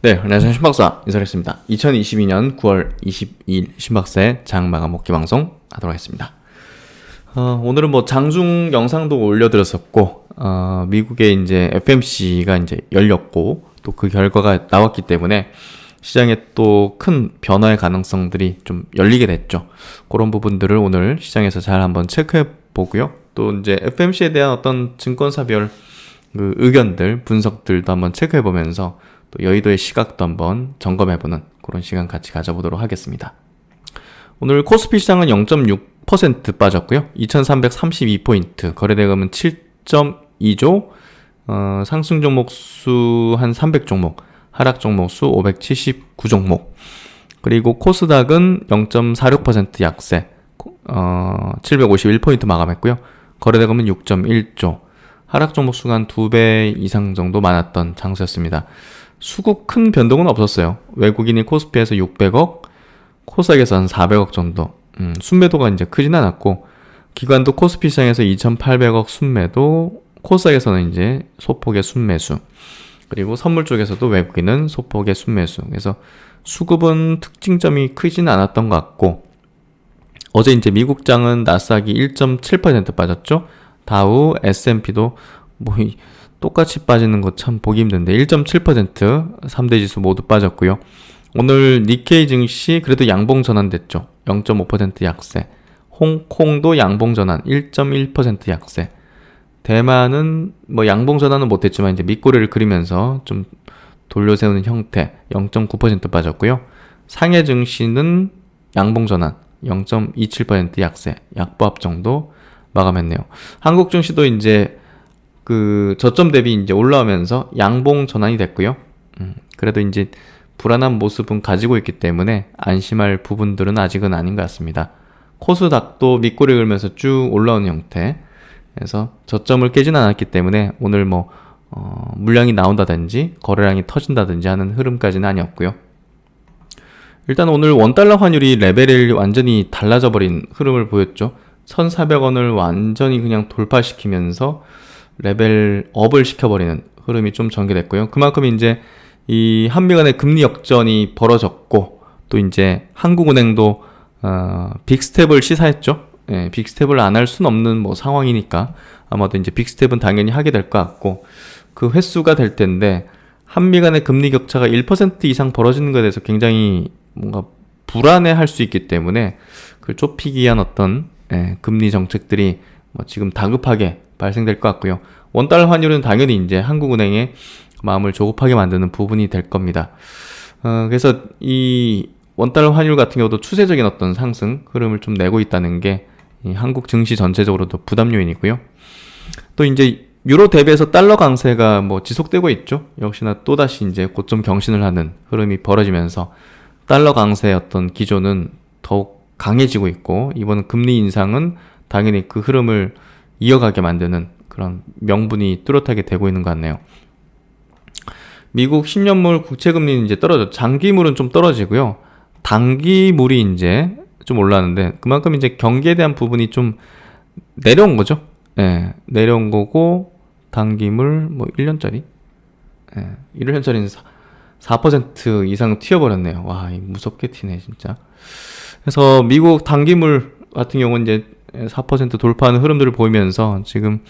네, 안녕하세요. 신박사 인사드리겠습니다. 2022년 9월 22일 신박사의 장마감 먹기 방송 하도록 하겠습니다. 오늘은 뭐 장중 영상도 올려드렸었고, 미국의 이제 FMC가 이제 열렸고, 또 그 결과가 나왔기 때문에 시장에 또 큰 변화의 가능성들이 좀 열리게 됐죠. 그런 부분들을 오늘 시장에서 잘 한번 체크해 보고요. 또 이제 FMC에 대한 어떤 증권사별 그 의견들, 분석들도 한번 체크해 보면서 또 여의도의 시각도 한번 점검해보는 그런 시간 같이 가져보도록 하겠습니다. 오늘 코스피 시장은 0.6% 빠졌고요. 2332포인트, 거래대금은 7.2조, 상승 종목 수 한 300종목, 하락 종목 수 579종목, 그리고 코스닥은 0.46% 약세, 751포인트 마감했고요. 거래대금은 6.1조, 하락 종목 수가 한 2배 이상 정도 많았던 장세였습니다. 수급 큰 변동은 없었어요. 외국인이 코스피에서 600억, 코스닥에서 한 400억 정도. 순매도가 이제 크진 않았고, 기관도 코스피 시장에서 2,800억 순매도, 코스닥에서는 이제 소폭의 순매수. 그리고 선물 쪽에서도 외국인은 소폭의 순매수. 그래서 수급은 특징점이 크진 않았던 것 같고, 어제 이제 미국장은 나스닥이 1.7% 빠졌죠. 다우, S&P도 뭐 똑같이 빠지는 거 참 보기 힘든데 1.7% 3대 지수 모두 빠졌고요. 오늘 니케이 증시 그래도 양봉 전환됐죠. 0.5% 약세. 홍콩도 양봉 전환 1.1% 약세. 대만은 뭐 양봉 전환은 못했지만 이제 밑꼬리를 그리면서 좀 돌려세우는 형태 0.9% 빠졌고요. 상해 증시는 양봉 전환 0.27% 약세. 약보합 정도 마감했네요. 한국 증시도 이제 그 저점 대비 이제 올라오면서 양봉 전환이 됐고요. 그래도 이제 불안한 모습은 가지고 있기 때문에 안심할 부분들은 아직은 아닌 것 같습니다. 코스닥도 밑꼬리 그리면서 쭉 올라오는 형태. 그래서 저점을 깨진 않았기 때문에 오늘 뭐 물량이 나온다든지 거래량이 터진다든지 하는 흐름까지는 아니었고요. 일단 오늘 원달러 환율이 레벨이 완전히 달라져 버린 흐름을 보였죠. 1,400원을 완전히 그냥 돌파시키면서 레벨업을 시켜버리는 흐름이 좀 전개됐고요. 그만큼 이제 이 한미 간의 금리 역전이 벌어졌고, 또 이제 한국은행도 빅스텝을 시사했죠. 예, 빅스텝을 안 할 순 없는 뭐 상황이니까 아마도 이제 빅스텝은 당연히 하게 될 것 같고, 그 횟수가 될 텐데 한미 간의 금리 격차가 1% 이상 벌어지는 것에 대해서 굉장히 뭔가 불안해할 수 있기 때문에 그 좁히기 위한 어떤 금리 정책들이 뭐 지금 다급하게 발생될 것 같고요. 원달러 환율은 당연히 이제 한국은행의 마음을 조급하게 만드는 부분이 될 겁니다. 그래서 이 원달러 환율 같은 경우도 추세적인 어떤 상승 흐름을 좀 내고 있다는 게 이 한국 증시 전체적으로도 부담 요인이고요. 또 이제 유로 대비해서 달러 강세가 뭐 지속되고 있죠. 역시나 또다시 이제 고점 경신을 하는 흐름이 벌어지면서 달러 강세의 어떤 기조는 더욱 강해지고 있고, 이번 금리 인상은 당연히 그 흐름을 이어가게 만드는 그런 명분이 뚜렷하게 되고 있는 것 같네요. 미국 10년물 국채금리는 이제 떨어져, 장기물은 좀 떨어지고요. 단기물이 이제 좀 올랐는데, 그만큼 이제 경기에 대한 부분이 좀 내려온 거죠. 예, 내려온 거고, 단기물 뭐 1년짜리? 예, 1년짜리는 4% 이상 튀어버렸네요. 와, 무섭게 튀네, 진짜. 그래서 미국 단기물 같은 경우는 이제 4% 돌파하는 흐름들을 보이면서 지금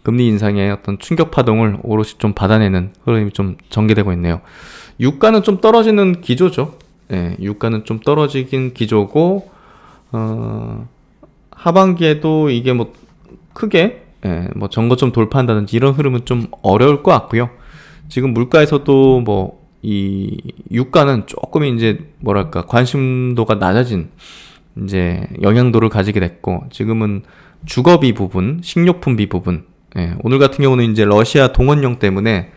금리 인상의 어떤 충격 파동을 오롯이 좀 받아내는 흐름이 좀 전개되고 있네요. 유가는 좀 떨어지는 기조죠. 예, 유가는 좀 떨어지긴 기조고, 하반기에도 이게 뭐 크게 뭐 전고점 돌파한다든지 이런 흐름은 좀 어려울 것 같고요. 지금 물가에서도 뭐 이 유가는 조금 이제 뭐랄까 관심도가 낮아진 이제 영향도를 가지게 됐고, 지금은 주거비 부분, 식료품비 부분, 오늘 같은 경우는 이제 러시아 동원령 때문에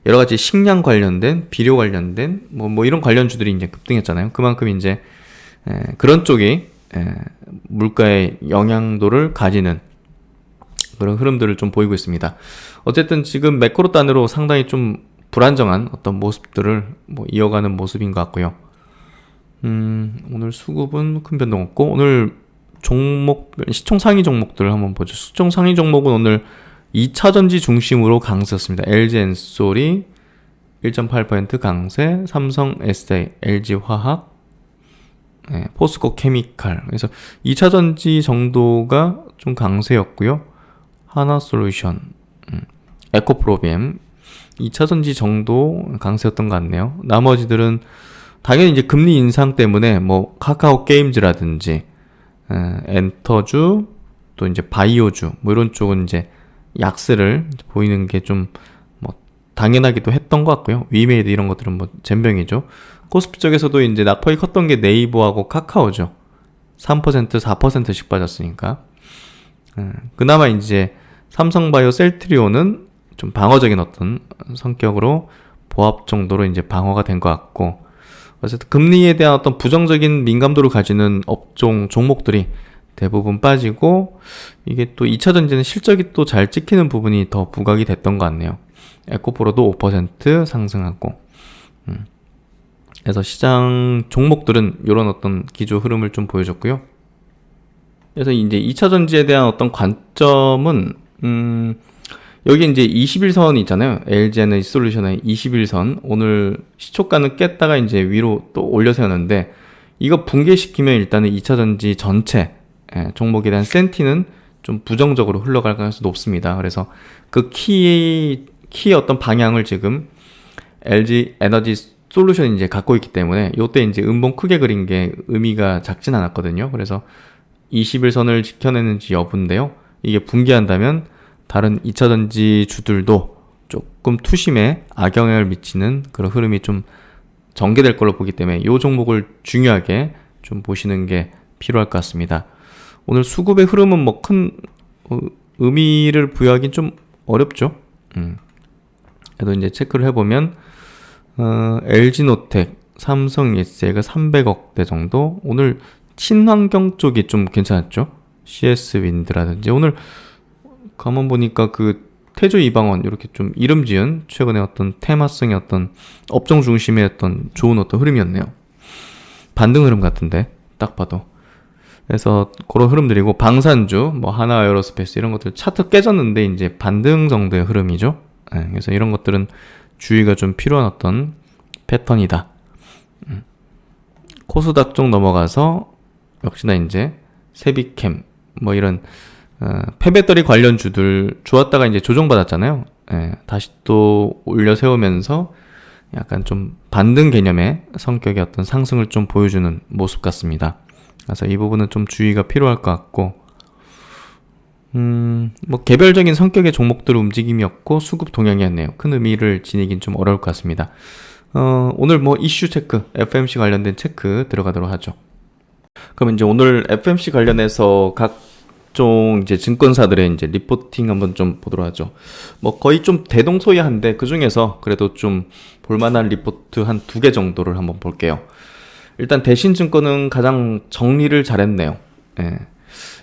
여러 가지 식량 관련된, 비료 관련된 뭐 이런 관련주들이 이제 급등했잖아요. 그만큼 이제 그런 쪽이 물가의 영향도를 가지는 그런 흐름들을 좀 보이고 있습니다. 어쨌든 지금 매크로 단으로 상당히 좀 불안정한 어떤 모습들을 뭐 이어가는 모습인 것 같고요. 오늘 수급은 큰 변동 없고, 오늘 종목, 시총 상위 종목들 한번 보죠. 시총 상위 종목은 오늘 2차전지 중심으로 강세였습니다. LG 엔솔이 1.8% 강세, 삼성 SA, LG화학, 포스코 케미칼. 그래서 2차전지 정도가 좀 강세였고요. 하나솔루션, 에코프로비엠 2차전지 정도 강세였던 것 같네요. 나머지들은 당연히 이제 금리 인상 때문에 뭐 카카오 게임즈라든지 엔터주 또 이제 바이오주 뭐 이런 쪽은 이제 약세를 보이는 게 좀 뭐 당연하기도 했던 것 같고요. 위메이드 이런 것들은 뭐 젬병이죠. 코스피 쪽에서도 이제 낙폭이 컸던 게 네이버하고 카카오죠. 3% 4%씩 빠졌으니까. 그나마 이제 삼성바이오 셀트리온은 좀 방어적인 어떤 성격으로 보합 정도로 이제 방어가 된 것 같고, 어쨌든 금리에 대한 어떤 부정적인 민감도를 가지는 업종 종목들이 대부분 빠지고, 이게 또 2차 전지는 실적이 또 잘 찍히는 부분이 더 부각이 됐던 것 같네요. 에코프로도 5% 상승하고, 그래서 시장 종목들은 이런 어떤 기조 흐름을 좀 보여줬고요. 그래서 이제 2차 전지에 대한 어떤 관점은 여기 이제 21선 있잖아요. LG 에너지 솔루션의 21선. 오늘 시초가는 깼다가 이제 위로 또 올려 세웠는데, 이거 붕괴시키면 일단은 2차 전지 전체 종목에 대한 센티는 좀 부정적으로 흘러갈 가능성이 높습니다. 그래서 그 키의 어떤 방향을 지금 LG 에너지 솔루션이 이제 갖고 있기 때문에, 요때 이제 음봉 크게 그린 게 의미가 작진 않았거든요. 그래서 21선을 지켜내는지 여부인데요. 이게 붕괴한다면 다른 2차전지 주들도 조금 투심에 악영향을 미치는 그런 흐름이 좀 전개될 걸로 보기 때문에 이 종목을 중요하게 좀 보시는 게 필요할 것 같습니다. 오늘 수급의 흐름은 뭐 큰 의미를 부여하긴 좀 어렵죠. 그래도 이제 체크를 해보면 LG노텍, 삼성 SA가 300억대 정도. 오늘 친환경 쪽이 좀 괜찮았죠. CS윈드라든지 오늘 가만 보니까 그 태조 이방원 이렇게 좀 이름 지은 최근에 어떤 테마성의 어떤 업종 중심의 어떤 좋은 어떤 흐름이었네요. 반등 흐름 같은데 딱 봐도. 그래서 그런 흐름들이고, 방산주 뭐 하나에어로스페이스 이런 것들 차트 깨졌는데 이제 반등 정도의 흐름이죠. 그래서 이런 것들은 주의가 좀 필요한 어떤 패턴이다. 코스닥 쪽 넘어가서 역시나 이제 세비캠 뭐 이런 폐배터리 관련주들 좋았다가 이제 조정받았잖아요. 다시 또 올려 세우면서 약간 좀 반등 개념의 성격의 어떤 상승을 좀 보여주는 모습 같습니다. 그래서 이 부분은 좀 주의가 필요할 것 같고, 뭐 개별적인 성격의 종목들 움직임이었고 수급 동향이었네요. 큰 의미를 지니긴 좀 어려울 것 같습니다. 오늘 뭐 이슈 체크, FMC 관련된 체크 들어가도록 하죠. 그럼 이제 오늘 FMC 관련해서 각종 이제 증권사들의 이제 리포팅 한번 좀 보도록 하죠. 뭐 거의 좀 대동소이한데 그 중에서 그래도 좀 볼만한 리포트 한 2개 정도를 한번 볼게요. 일단 대신증권은 가장 정리를 잘했네요.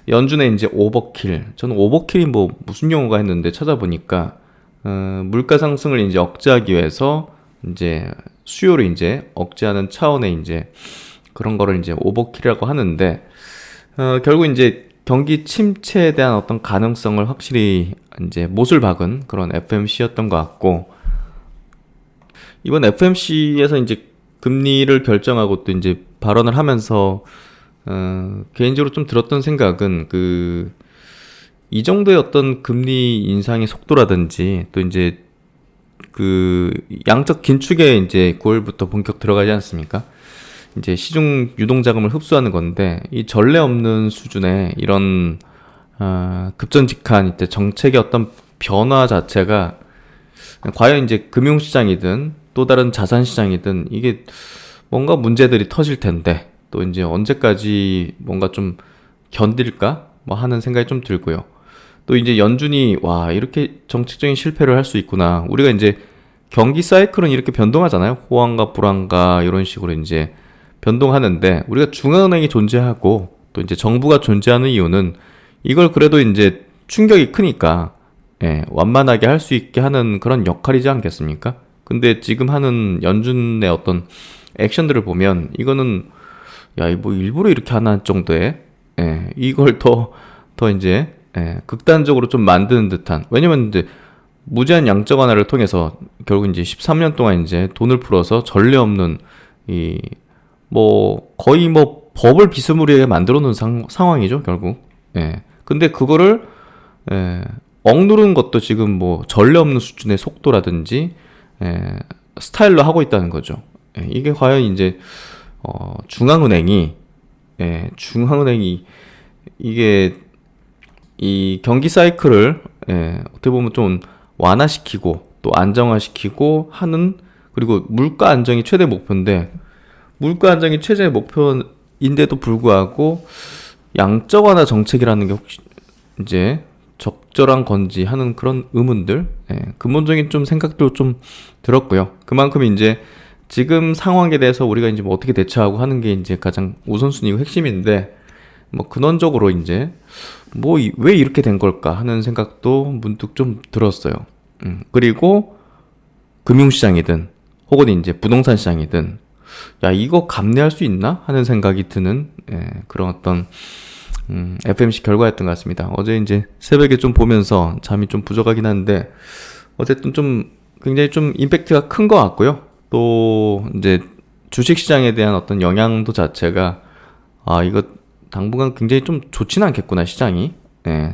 연준의 이제 오버킬. 저는 오버킬이 뭐 무슨 용어가 했는데 찾아보니까 물가 상승을 이제 억제하기 위해서 이제 수요를 이제 억제하는 차원의 이제 그런 거를 이제 오버킬이라고 하는데, 결국 이제 경기 침체에 대한 어떤 가능성을 확실히 이제 못을 박은 그런 FMC였던 것 같고, 이번 FMC에서 이제 금리를 결정하고 또 이제 발언을 하면서 개인적으로 좀 들었던 생각은 이 정도의 어떤 금리 인상의 속도라든지 또 이제 그 양적 긴축에 이제 9월부터 본격 들어가지 않습니까? 이제 시중 유동자금을 흡수하는 건데, 이 전례 없는 수준의 이런 급전직한 이때 정책의 어떤 변화 자체가 과연 이제 금융시장이든 또 다른 자산시장이든 이게 뭔가 문제들이 터질 텐데, 또 이제 언제까지 뭔가 좀 견딜까 뭐 하는 생각이 좀 들고요. 또 이제 연준이 와 이렇게 정책적인 실패를 할 수 있구나. 우리가 이제 경기 사이클은 이렇게 변동하잖아요. 호황과 불황과 이런 식으로 이제 변동하는데, 우리가 중앙은행이 존재하고 또 이제 정부가 존재하는 이유는 이걸 그래도 이제 충격이 크니까 완만하게 할 수 있게 하는 그런 역할이지 않겠습니까? 근데 지금 하는 연준의 어떤 액션들을 보면 이거는 야, 뭐 일부러 이렇게 하나 정도의 이걸 더 이제 극단적으로 좀 만드는 듯한. 왜냐면 이제 무제한 양적 완화를 통해서 결국 이제 13년 동안 이제 돈을 풀어서 전례 없는 이 뭐 거의 뭐 법을 비스무리하게 만들어 놓은 상황이죠, 결국. 예. 근데 그거를 억누르는 것도 지금 뭐 전례 없는 수준의 속도라든지 스타일로 하고 있다는 거죠. 이게 과연 이제 중앙은행이 이게 이 경기 사이클을 어떻게 보면 좀 완화시키고 또 안정화시키고 하는, 그리고 물가 안정이 최대 목표인데 물가 안정이 최대 목표인데도 불구하고 양적 완화 정책이라는 게 혹시 이제 적절한 건지 하는 그런 의문들, 근본적인 좀 생각도 좀 들었고요. 그만큼 이제 지금 상황에 대해서 우리가 이제 뭐 어떻게 대처하고 하는 게 이제 가장 우선순위고 핵심인데, 뭐 근원적으로 이제 뭐 왜 이렇게 된 걸까 하는 생각도 문득 좀 들었어요. 그리고 금융시장이든 혹은 이제 부동산 시장이든 야 이거 감내할 수 있나 하는 생각이 드는 그런 어떤 FMC 결과였던 것 같습니다. 어제 이제 새벽에 좀 보면서 잠이 좀 부족하긴 한데 어쨌든 좀 굉장히 좀 임팩트가 큰 것 같고요. 또 이제 주식시장에 대한 어떤 영향도 자체가 이거 당분간 굉장히 좀 좋지는 않겠구나 시장이.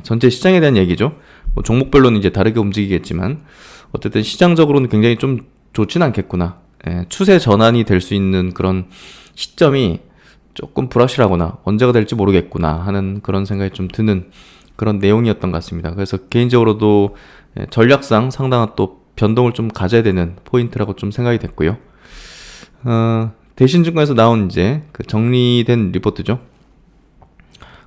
전체 시장에 대한 얘기죠. 뭐 종목별로는 이제 다르게 움직이겠지만 어쨌든 시장적으로는 굉장히 좀 좋지는 않겠구나. 추세 전환이 될 수 있는 그런 시점이 조금 불확실하거나 언제가 될지 모르겠구나 하는 그런 생각이 좀 드는 그런 내용이었던 것 같습니다. 그래서 개인적으로도 전략상 상당한 또 변동을 좀 가져야 되는 포인트라고 좀 생각이 됐고요. 대신증권에서 나온 이제 그 정리된 리포트죠.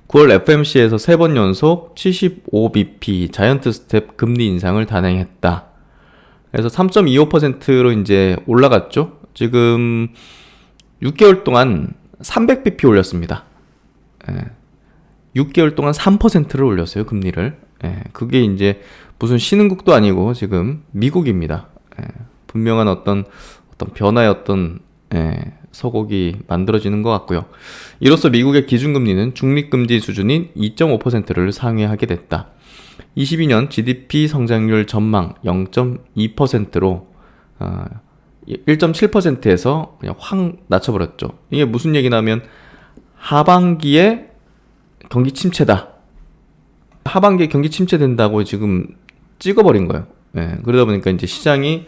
9월 FMC에서 3번 연속 75bp 자이언트 스텝 금리 인상을 단행했다. 그래서 3.25%로 이제 올라갔죠. 지금 6개월 동안 300bp 올렸습니다. 6개월 동안 3%를 올렸어요, 금리를. 그게 이제 무슨 신흥국도 아니고 지금 미국입니다. 분명한 어떤 변화의 어떤 서곡이 만들어지는 것 같고요. 이로써 미국의 기준금리는 중립금리 수준인 2.5%를 상회하게 됐다. 22년 GDP 성장률 전망 0.2%로 1.7%에서 그냥 확 낮춰버렸죠. 이게 무슨 얘기냐면 하반기에 경기 침체다. 하반기에 경기 침체된다고 지금 찍어버린 거예요. 그러다 보니까 이제 시장이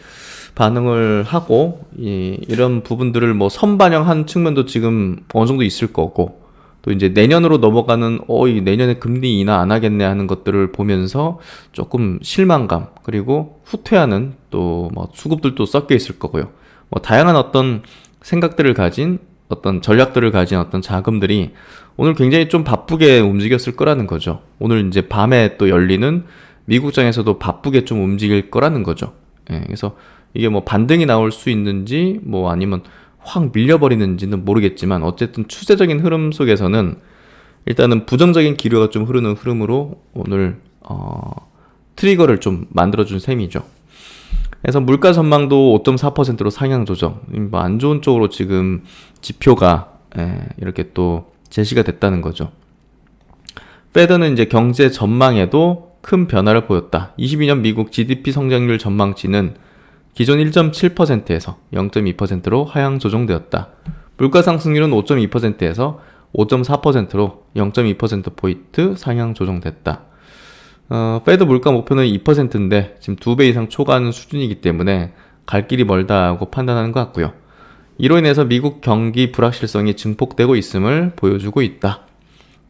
반응을 하고 이런 부분들을 뭐 선반영한 측면도 지금 어느 정도 있을 거고, 또 이제 내년으로 넘어가는 이 내년에 금리 인하 안 하겠네 하는 것들을 보면서 조금 실망감, 그리고 후퇴하는 또 뭐 수급들도 섞여 있을 거고요. 뭐 다양한 어떤 생각들을 가진 어떤 전략들을 가진 어떤 자금들이 오늘 굉장히 좀 바쁘게 움직였을 거라는 거죠. 오늘 이제 밤에 또 열리는 미국장에서도 바쁘게 좀 움직일 거라는 거죠. 그래서 이게 뭐 반등이 나올 수 있는지 뭐 아니면 확 밀려버리는지는 모르겠지만 어쨌든 추세적인 흐름 속에서는 일단은 부정적인 기류가 좀 흐르는 흐름으로 오늘 트리거를 좀 만들어준 셈이죠. 그래서 물가 전망도 5.4%로 상향 조정. 뭐 안 좋은 쪽으로 지금 지표가 이렇게 또 제시가 됐다는 거죠. 페드는 이제 경제 전망에도 큰 변화를 보였다. 22년 미국 GDP 성장률 전망치는 기존 1.7%에서 0.2%로 하향 조정되었다. 물가 상승률은 5.2%에서 5.4%로 0.2%포인트 상향 조정됐다. 페드 물가 목표는 2%인데 지금 2배 이상 초과하는 수준이기 때문에 갈 길이 멀다고 판단하는 것 같고요. 이로 인해서 미국 경기 불확실성이 증폭되고 있음을 보여주고 있다.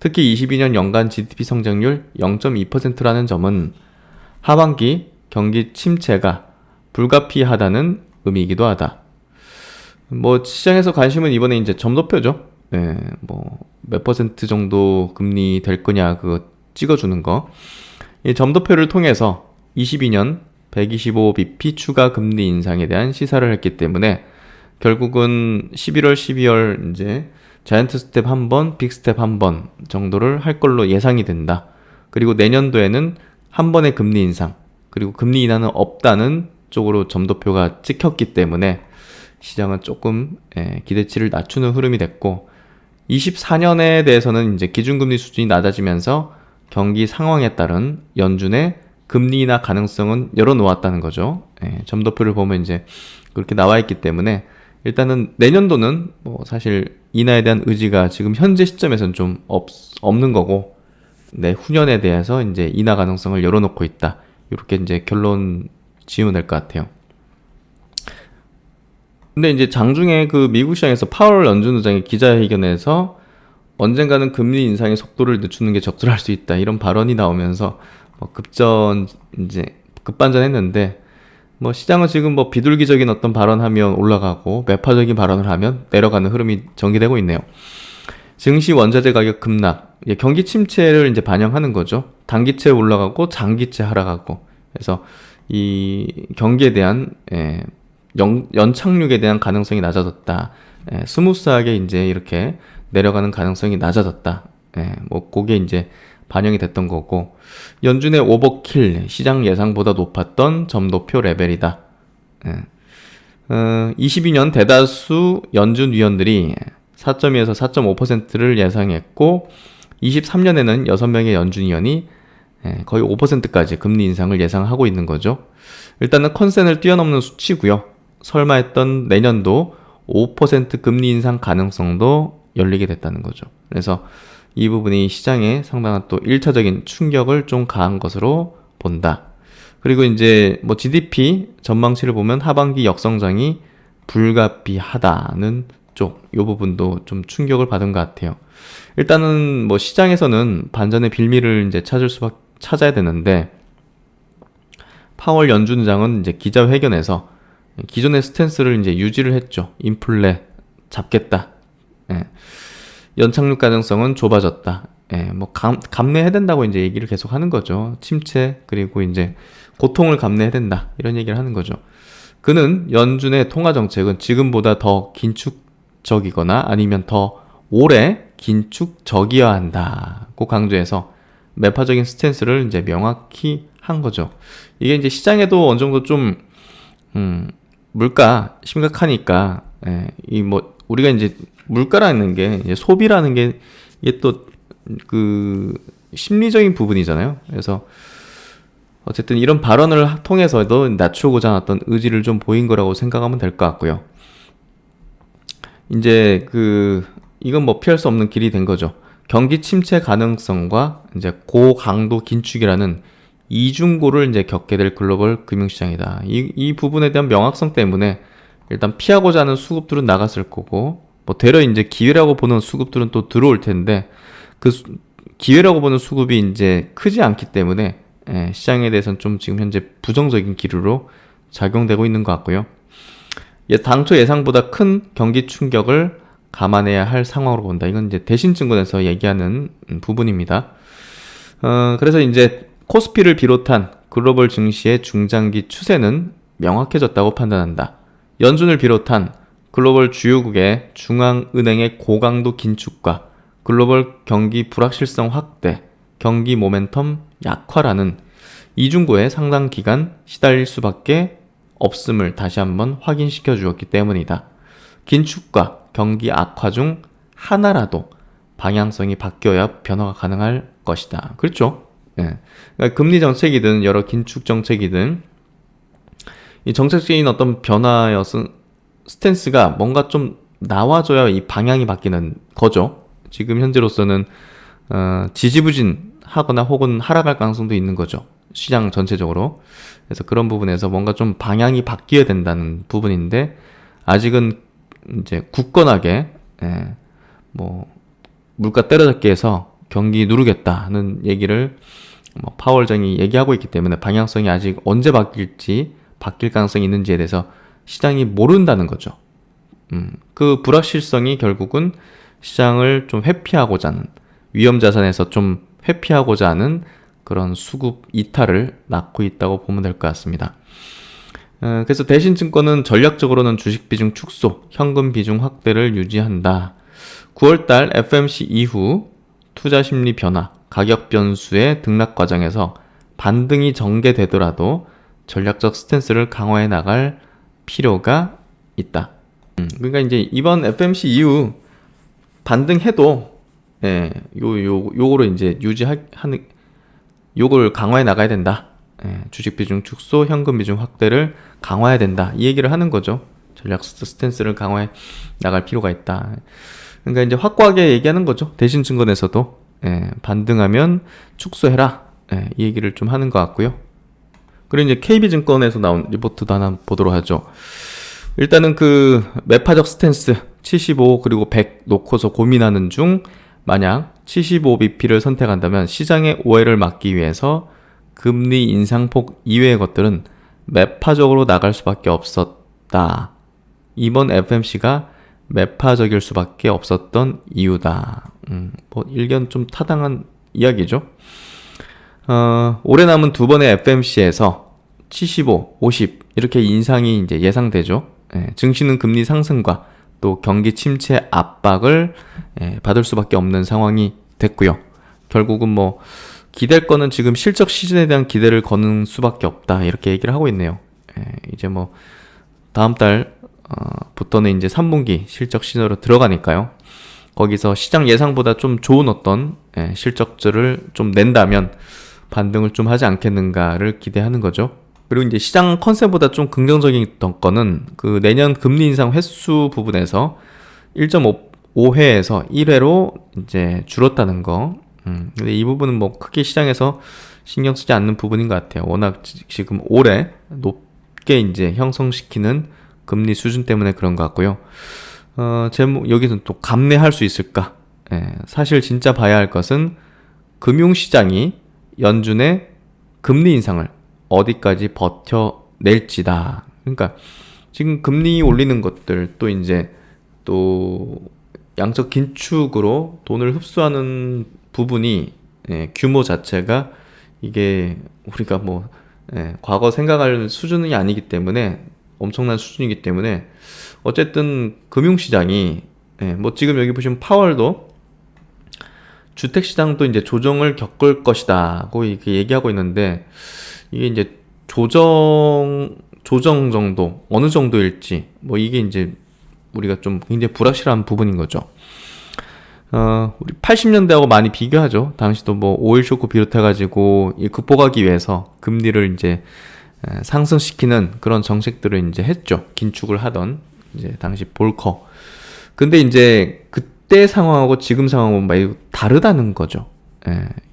특히 22년 연간 GDP 성장률 0.2%라는 점은 하반기 경기 침체가 불가피하다는 의미이기도 하다. 뭐 시장에서 관심은 이번에 이제 점도표죠. 뭐 몇 퍼센트 정도 금리 될 거냐 그거 찍어주는 거. 이 점도표를 통해서 22년 125bp 추가 금리 인상에 대한 시사를 했기 때문에 결국은 11월, 12월 이제 자이언트 스텝 한 번, 빅 스텝 한 번 정도를 할 걸로 예상이 된다. 그리고 내년도에는 한 번의 금리 인상, 그리고 금리 인하는 없다는 쪽으로 점도표가 찍혔기 때문에 시장은 조금 기대치를 낮추는 흐름이 됐고, 24년에 대해서는 이제 기준금리 수준이 낮아지면서 경기 상황에 따른 연준의 금리 인하 가능성은 열어놓았다는 거죠. 점도표를 보면 이제 그렇게 나와 있기 때문에 일단은 내년도는 뭐 사실 인하에 대한 의지가 지금 현재 시점에서는 좀 없는 거고, 후년에 대해서 이제 인하 가능성을 열어놓고 있다. 이렇게 이제 결론 지으면 될 것 같아요. 근데 이제 장중에 그 미국 시장에서 파월 연준 의장이 기자회견에서 언젠가는 금리 인상의 속도를 늦추는 게 적절할 수 있다, 이런 발언이 나오면서 급반전했는데, 뭐 시장은 지금 뭐 비둘기적인 어떤 발언하면 올라가고 매파적인 발언을 하면 내려가는 흐름이 전개되고 있네요. 증시 원자재 가격 급락, 경기 침체를 이제 반영하는 거죠. 단기채 올라가고 장기채 하락하고, 그래서 이 경기에 대한 연착륙에 대한 가능성이 낮아졌다. 스무스하게 이제 이렇게 내려가는 가능성이 낮아졌다. 뭐 그게 이제 반영이 됐던 거고, 연준의 오버킬, 시장 예상보다 높았던 점도표 레벨이다. 22년 대다수 연준 위원들이 4.2에서 4.5%를 예상했고, 23년에는 6명의 연준 위원이 거의 5%까지 금리 인상을 예상하고 있는 거죠. 일단은 컨센을 뛰어넘는 수치고요. 설마 했던 내년도 5% 금리 인상 가능성도 열리게 됐다는 거죠. 그래서 이 부분이 시장에 상당한 또 1차적인 충격을 좀 가한 것으로 본다. 그리고 이제 뭐 GDP 전망치를 보면 하반기 역성장이 불가피하다는 쪽, 이 부분도 좀 충격을 받은 것 같아요. 일단은 뭐 시장에서는 반전의 빌미를 이제 찾아야 되는데, 파월 연준 의장은 이제 기자회견에서 기존의 스탠스를 이제 유지를 했죠. 인플레 잡겠다. 연착륙 가능성은 좁아졌다. 뭐 감내해야 된다고 이제 얘기를 계속 하는 거죠. 침체, 그리고 이제 고통을 감내해야 된다, 이런 얘기를 하는 거죠. 그는 연준의 통화 정책은 지금보다 더 긴축적이거나 아니면 더 오래 긴축적이어야 한다고 강조해서 매파적인 스탠스를 이제 명확히 한 거죠. 이게 이제 시장에도 어느 정도 좀 물가 심각하니까, 이 뭐 우리가 이제 물가라는 게 이제 소비라는 게 이게 또 그 심리적인 부분이잖아요. 그래서 어쨌든 이런 발언을 통해서도 낮추고자 하는 어떤 의지를 좀 보인 거라고 생각하면 될 것 같고요. 이제 이건 뭐 피할 수 없는 길이 된 거죠. 경기 침체 가능성과 이제 고강도 긴축이라는 이중고를 이제 겪게 될 글로벌 금융시장이다. 이 부분에 대한 명확성 때문에 일단 피하고자 하는 수급들은 나갔을 거고, 뭐 되려 이제 기회라고 보는 수급들은 또 들어올 텐데, 기회라고 보는 수급이 이제 크지 않기 때문에 시장에 대해서는 좀 지금 현재 부정적인 기류로 작용되고 있는 것 같고요. 당초 예상보다 큰 경기 충격을 감안해야 할 상황으로 본다. 이건 이제 대신증권에서 얘기하는 부분입니다. 그래서 이제 코스피를 비롯한 글로벌 증시의 중장기 추세는 명확해졌다고 판단한다. 연준을 비롯한 글로벌 주요국의 중앙은행의 고강도 긴축과 글로벌 경기 불확실성 확대, 경기 모멘텀 약화라는 이중고에 상당 기간 시달릴 수밖에 없음을 다시 한번 확인시켜 주었기 때문이다. 긴축과 경기 악화 중 하나라도 방향성이 바뀌어야 변화가 가능할 것이다. 그렇죠? 그러니까 금리 정책이든 여러 긴축 정책이든 이 정책적인 어떤 변화의 스탠스가 뭔가 좀 나와줘야 이 방향이 바뀌는 거죠. 지금 현재로서는 지지부진하거나 혹은 하락할 가능성도 있는 거죠. 시장 전체적으로. 그래서 그런 부분에서 뭔가 좀 방향이 바뀌어야 된다는 부분인데, 아직은 이제 굳건하게 뭐 물가 때려잡기 해서 경기 누르겠다는 얘기를 뭐 파월장이 얘기하고 있기 때문에 방향성이 아직 언제 바뀔 가능성이 있는지에 대해서 시장이 모른다는 거죠. 그 불확실성이 결국은 시장을 좀 회피하고자 하는, 위험자산에서 좀 회피하고자 하는 그런 수급 이탈을 낳고 있다고 보면 될 것 같습니다. 그래서 대신증권은 전략적으로는 주식 비중 축소, 현금 비중 확대를 유지한다. 9월달 FMC 이후 투자 심리 변화, 가격 변수의 등락 과정에서 반등이 전개되더라도 전략적 스탠스를 강화해 나갈 필요가 있다. 그러니까 이제 이번 FMC 이후 반등해도 요거를 이제 요걸 강화해 나가야 된다. 주식 비중 축소, 현금 비중 확대를 강화해야 된다. 이 얘기를 하는 거죠. 전략 스탠스를 강화해 나갈 필요가 있다. 그러니까 이제 확고하게 얘기하는 거죠. 대신증권에서도 반등하면 축소해라. 이 얘기를 좀 하는 것 같고요. 그리고 이제 KB증권에서 나온 리포트도 하나 보도록 하죠. 일단은 그 매파적 스탠스 75 그리고 100 놓고서 고민하는 중 만약 75bp를 선택한다면 시장의 오해를 막기 위해서 금리 인상폭 이외의 것들은 매파적으로 나갈 수밖에 없었다. 이번 FMC가 매파적일 수밖에 없었던 이유다. 뭐 일견 좀 타당한 이야기죠. 올해 남은 두 번의 FMC에서 75, 50 이렇게 인상이 이제 예상되죠. 증시는 금리 상승과 또 경기 침체 압박을 받을 수밖에 없는 상황이 됐고요. 결국은 뭐 기댈 거는 지금 실적 시즌에 대한 기대를 거는 수밖에 없다 이렇게 얘기를 하고 있네요. 이제 뭐 다음 달 부터는 이제 3분기 실적 시즌으로 들어가니까요. 거기서 시장 예상보다 좀 좋은 어떤 실적들을 좀 낸다면 반등을 좀 하지 않겠는가를 기대하는 거죠. 그리고 이제 시장 컨셉보다 좀 긍정적인 거는 그 내년 금리 인상 횟수 부분에서 1.5회에서 1회로 이제 줄었다는 거. 근데 이 부분은 뭐 크게 시장에서 신경 쓰지 않는 부분인 것 같아요. 워낙 지금 올해 높게 이제 형성시키는 금리 수준 때문에 그런 것 같고요. 제목, 여기서 또 감내할 수 있을까? 사실 진짜 봐야 할 것은 금융시장이 연준의 금리 인상을 어디까지 버텨낼지다. 그러니까 지금 금리 올리는 것들 또 이제 또 양적 긴축으로 돈을 흡수하는 부분이 규모 자체가 이게 우리가 뭐 과거 생각할 수준이 아니기 때문에 엄청난 수준이기 때문에 어쨌든 금융시장이 뭐 지금 여기 보시면 파월도 주택시장도 이제 조정을 겪을 것이다고 이렇게 얘기하고 있는데 이게 이제 조정 정도 어느 정도일지 뭐 이게 이제 우리가 좀 굉장히 불확실한 부분인 거죠. 우리 80년대하고 많이 비교하죠. 당시도 뭐 오일 쇼크 비롯해가지고 극복하기 위해서 금리를 이제 상승시키는 그런 정책들을 이제 했죠. 긴축을 하던 이제 당시 볼커. 근데 이제 그때 상황하고 지금 상황은 많이 다르다는 거죠.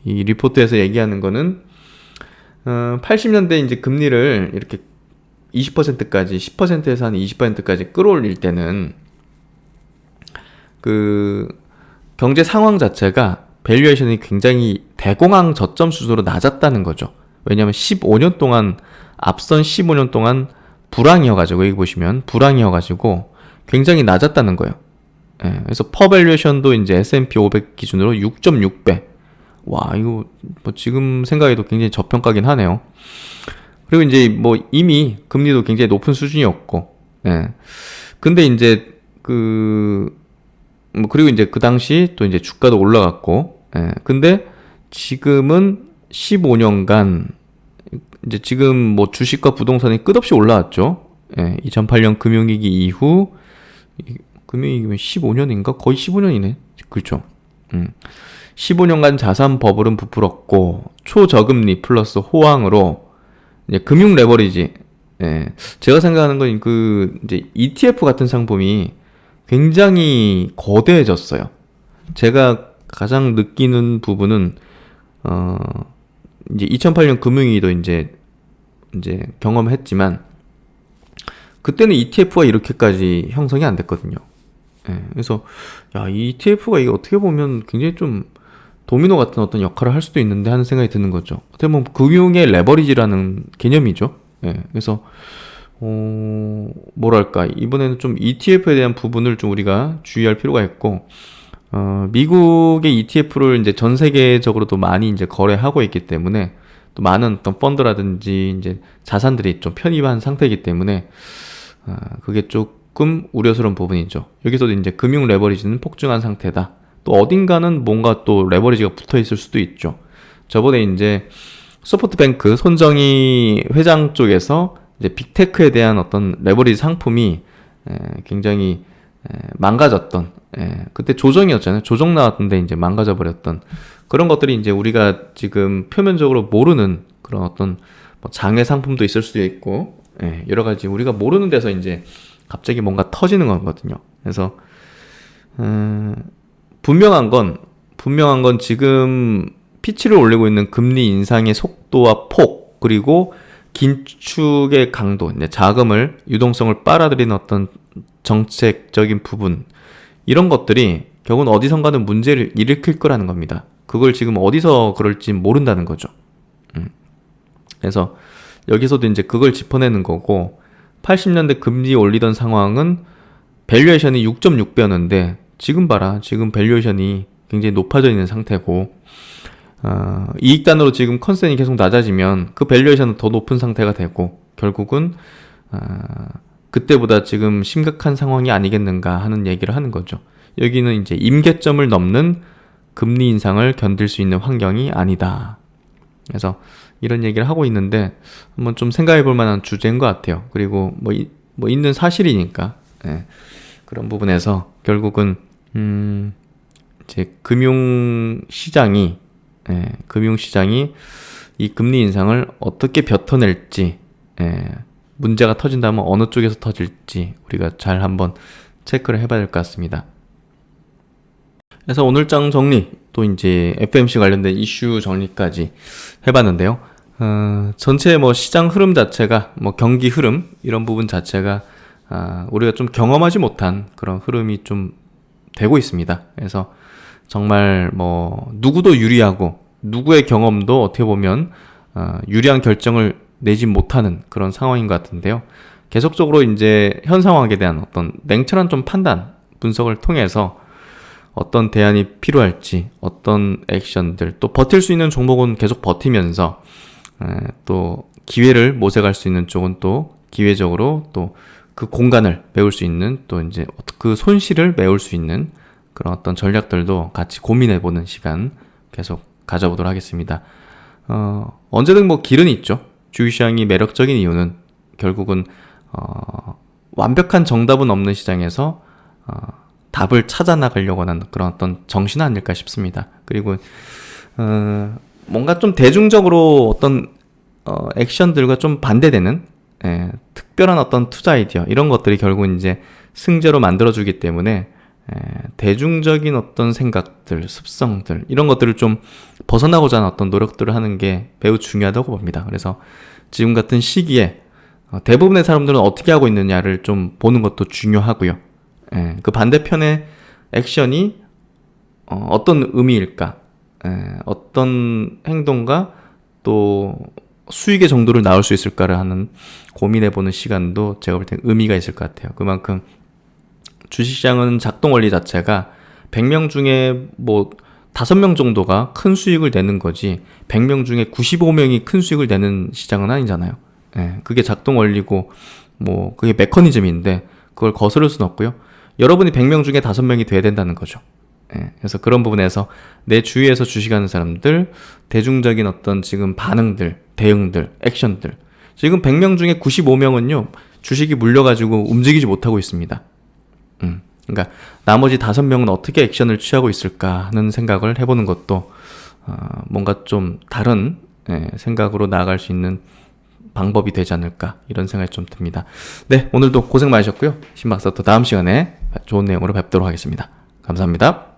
이 리포트에서 얘기하는 거는 80년대 이제 금리를 이렇게 20%까지 10%에서 한 20%까지 끌어올릴 때는 그 경제 상황 자체가 밸류에이션이 굉장히 대공황 저점 수준으로 낮았다는 거죠. 왜냐하면 15년 동안 앞선 15년 동안 불황이어가지고 여기 보시면 불황이어가지고 굉장히 낮았다는 거예요. 그래서 퍼 밸류에이션도 이제 S&P 500 기준으로 6.6배. 와 이거 뭐 지금 생각해도 굉장히 저평가긴 하네요. 그리고 이제 뭐 이미 금리도 굉장히 높은 수준이었고, 근데 이제 뭐 그리고 이제 그 당시 또 이제 주가도 올라갔고, 근데 지금은 15년간 이제 지금 뭐 주식과 부동산이 끝없이 올라왔죠. 2008년 금융위기 이후 금융위기면 15년인가? 거의 15년이네. 그렇죠. 15년간 자산 버블은 부풀었고 초저금리 플러스 호황으로 이제 금융 레버리지. 제가 생각하는 건 그 이제 ETF 같은 상품이 굉장히 거대해졌어요. 제가 가장 느끼는 부분은 이제 2008년 금융위기도 이제 경험했지만 그때는 ETF가 이렇게까지 형성이 안 됐거든요. 그래서 야, 이 ETF가 이게 어떻게 보면 굉장히 좀 도미노 같은 어떤 역할을 할 수도 있는데 하는 생각이 드는 거죠. 어떻게 보면 금융의 레버리지라는 개념이죠. 그래서 뭐랄까 이번에는 좀 ETF에 대한 부분을 좀 우리가 주의할 필요가 있고 미국의 ETF를 이제 전 세계적으로도 많이 이제 거래하고 있기 때문에 또 많은 어떤 펀드라든지 이제 자산들이 좀 편입한 상태이기 때문에 그게 조금 우려스러운 부분이죠. 여기서도 이제 금융 레버리지는 폭증한 상태다. 또 어딘가는 뭔가 또 레버리지가 붙어 있을 수도 있죠. 저번에 이제 소프트뱅크 손정희 회장 쪽에서 이제 빅테크에 대한 어떤 레버리지 상품이 굉장히 망가졌던, 그때 조정이었잖아요. 조정 나왔던데 이제 망가져 버렸던 그런 것들이 이제 우리가 지금 표면적으로 모르는 그런 어떤 뭐 장외 상품도 있을 수도 있고, 예, 여러 가지 우리가 모르는 데서 이제 갑자기 뭔가 터지는 거거든요. 그래서 분명한 건 지금 피치를 올리고 있는 금리 인상의 속도와 폭, 그리고 긴축의 강도, 이제 자금을, 유동성을 빨아들이는 어떤 정책적인 부분, 이런 것들이 결국은 어디선가는 문제를 일으킬 거라는 겁니다. 그걸 지금 어디서 그럴지 모른다는 거죠. 그래서 여기서도 이제 그걸 짚어내는 거고, 80년대 금리 올리던 상황은 밸류에이션이 6.6배였는데 지금 봐라, 지금 밸류에이션이 굉장히 높아져 있는 상태고, 이익단으로 지금 컨센이 계속 낮아지면 그 밸류에이션은 더 높은 상태가 되고, 결국은 그때보다 지금 심각한 상황이 아니겠는가 하는 얘기를 하는 거죠. 여기는 이제 임계점을 넘는 금리 인상을 견딜 수 있는 환경이 아니다. 그래서 이런 얘기를 하고 있는데 한번 좀 생각해 볼 만한 주제인 것 같아요. 그리고 뭐 있는 사실이니까, 예, 그런 부분에서 결국은 이제 금융시장이 이 금리 인상을 어떻게 뱉어낼지, 예, 문제가 터진다면 어느 쪽에서 터질지 우리가 잘 한번 체크를 해봐야 될 것 같습니다. 그래서 오늘 장 정리, 또 이제 FMC 관련된 이슈 정리까지 해봤는데요. 전체 뭐 시장 흐름 자체가, 뭐 경기 흐름, 이런 부분 자체가 우리가 좀 경험하지 못한 그런 흐름이 좀 되고 있습니다. 그래서 정말 뭐 누구도 유리하고 누구의 경험도 어떻게 보면 유리한 결정을 내지 못하는 그런 상황인 것 같은데요. 계속적으로 이제 현상화에 대한 어떤 냉철한 좀 판단, 분석을 통해서 어떤 대안이 필요할지, 어떤 액션들, 또 버틸 수 있는 종목은 계속 버티면서 또 기회를 모색할 수 있는 쪽은 또 기회적으로 또 그 공간을 메울 수 있는, 또 이제 그 손실을 메울 수 있는 그런 어떤 전략들도 같이 고민해보는 시간 계속 가져보도록 하겠습니다. 언제든 뭐 길은 있죠. 주식시장이 매력적인 이유는 결국은 완벽한 정답은 없는 시장에서 답을 찾아 나가려고 하는 그런 어떤 정신 아닐까 싶습니다. 그리고 뭔가 좀 대중적으로 어떤 액션들과 좀 반대되는, 특별한 어떤 투자 아이디어, 이런 것들이 결국 이제 승재로 만들어주기 때문에 대중적인 어떤 생각들, 습성들, 이런 것들을 좀 벗어나고자 하는 어떤 노력들을 하는 게 매우 중요하다고 봅니다. 그래서 지금 같은 시기에 대부분의 사람들은 어떻게 하고 있느냐를 좀 보는 것도 중요하고요. 그 반대편의 액션이 어떤 의미일까, 어떤 행동과 또 수익의 정도를 나올 수 있을까를 하는 고민해보는 시간도 제가 볼 땐 의미가 있을 것 같아요. 그만큼 주식시장은 작동 원리 자체가 100명 중에 뭐 5명 정도가 큰 수익을 내는 거지 100명 중에 95명이 큰 수익을 내는 시장은 아니잖아요. 그게 작동 원리고 뭐 그게 메커니즘인데 그걸 거스를 수는 없고요. 여러분이 100명 중에 5명이 돼야 된다는 거죠. 그래서 그런 부분에서 내 주위에서 주식하는 사람들, 대중적인 어떤 지금 반응들, 대응들, 액션들, 지금 100명 중에 95명은요 주식이 물려가지고 움직이지 못하고 있습니다. 그러니까 나머지 5명은 어떻게 액션을 취하고 있을까 하는 생각을 해보는 것도 뭔가 좀 다른 생각으로 나아갈 수 있는 방법이 되지 않을까, 이런 생각이 좀 듭니다. 네, 오늘도 고생 많으셨고요. 신박사 또 다음 시간에 좋은 내용으로 뵙도록 하겠습니다. 감사합니다.